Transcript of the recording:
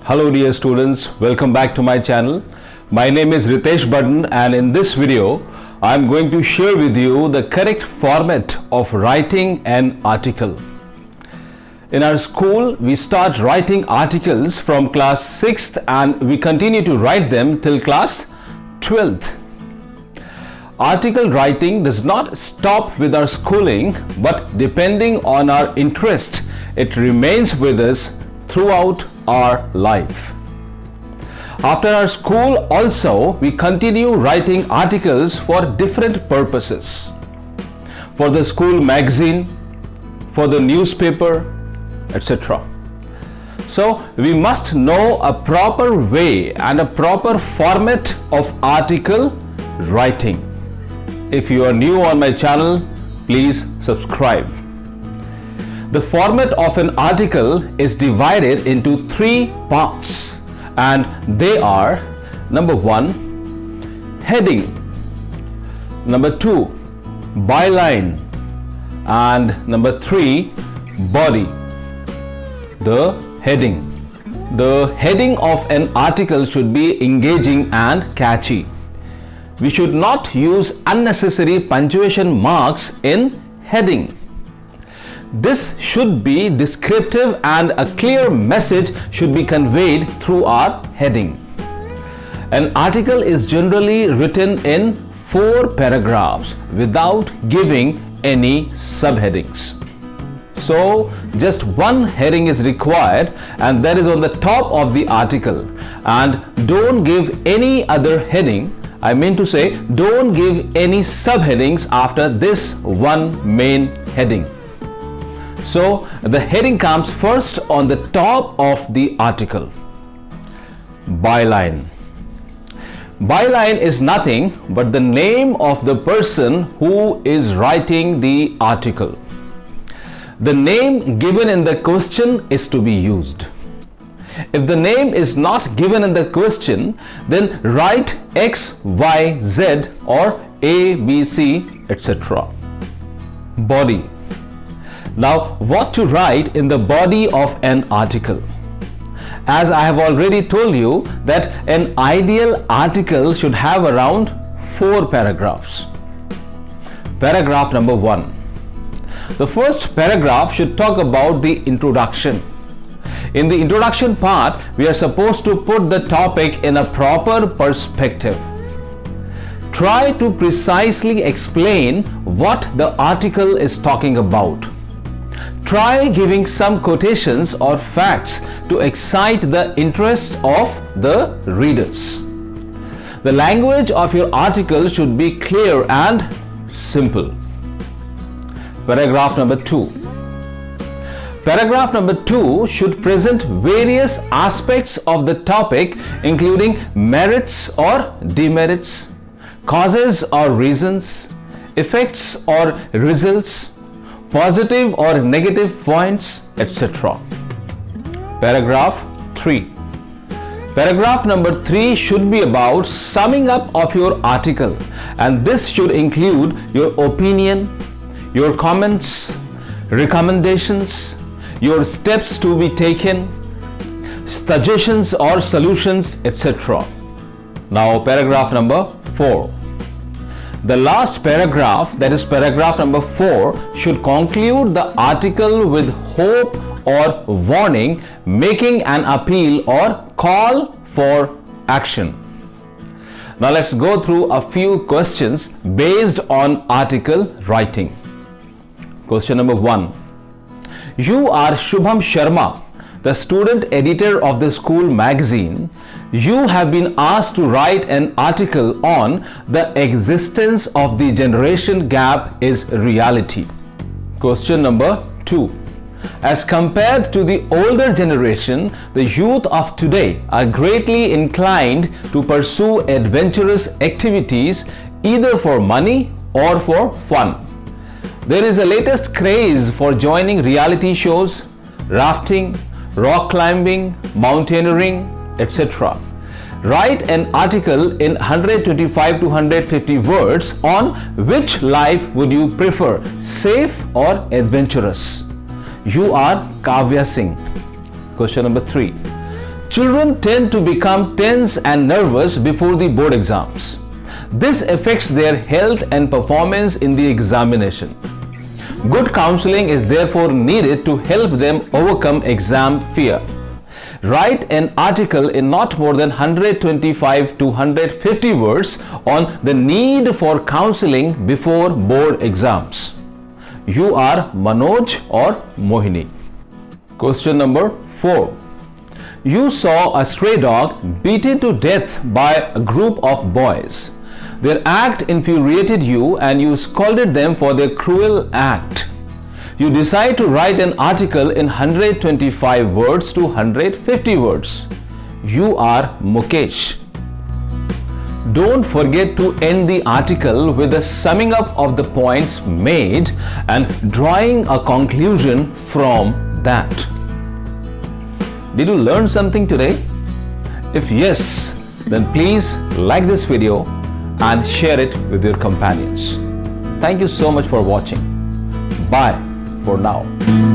Hello dear students, welcome back to my channel. My name is Ritesh Budden and in this video I am going to share with you the correct format of writing an article. In our school we start writing articles from class 6th and we continue to write them till class 12th. Article writing does not stop with our schooling, but depending on our interest, it remains with us throughout our life. After our school also, we continue writing articles for different purposes. For the school magazine, for the newspaper, etc. So, we must know a proper way and a proper format of article writing. If you are new on my channel, please subscribe. The format of an article is divided into three parts and they are: number 1, heading, number 2, byline, and number 3, body. The heading. The heading of an article should be engaging and catchy. We should not use unnecessary punctuation marks in heading. This should be descriptive and a clear message should be conveyed through our heading. An article is generally written in 4 paragraphs without giving any subheadings. So just one heading is required and that is on the top of the article, and don't give any other heading. I mean to say, don't give any subheadings after this one main heading. So the heading comes first on the top of the article. Byline. Byline is nothing but the name of the person who is writing the article. The name given in the question is to be used. If the name is not given in the question, then write X, Y, Z or A, B, C, etc. Body. Now, what to write in the body of an article? As I have already told you that an ideal article should have around 4 paragraphs. Paragraph number 1. The first paragraph should talk about the introduction. In the introduction part, we are supposed to put the topic in a proper perspective. Try to precisely explain what the article is talking about. Try giving some quotations or facts to excite the interest of the readers. The language of your article should be clear and simple. Paragraph number 2. Paragraph number 2 should present various aspects of the topic, including merits or demerits, causes or reasons, effects or results, positive or negative points, etc. Paragraph 3. Paragraph number 3 should be about summing up of your article, and this should include your opinion, your comments, recommendations, your steps to be taken, suggestions or solutions, etc. Now paragraph number 4. The last paragraph, that is paragraph number 4, should conclude the article with hope or warning, making an appeal or call for action. Now let's go through a few questions based on article writing. Question number 1. You are Shubham Sharma, the student editor of the school magazine. You have been asked to write an article on the existence of the generation gap is reality. Question number 2. As compared to the older generation, the youth of today are greatly inclined to pursue adventurous activities either for money or for fun. There is a latest craze for joining reality shows, rafting, rock climbing, mountaineering, etc. Write an article in 125 to 150 words on which life would you prefer, safe or adventurous. You are Kavya Singh. Question number 3. Children tend to become tense and nervous before the board exams. This affects their health and performance in the examination. Good counseling is therefore needed to help them overcome exam fear. Write an article in not more than 125 to 150 words on the need for counseling before board exams. You are Manoj or Mohini. Question number 4. You saw a stray dog beaten to death by a group of boys. Their act infuriated you and you scolded them for their cruel act. You decide to write an article in 125 words to 150 words. You are Mukesh. Don't forget to end the article with a summing up of the points made and drawing a conclusion from that. Did you learn something today? If yes, then please like this video and share it with your companions. Thank you so much for watching. Bye for now.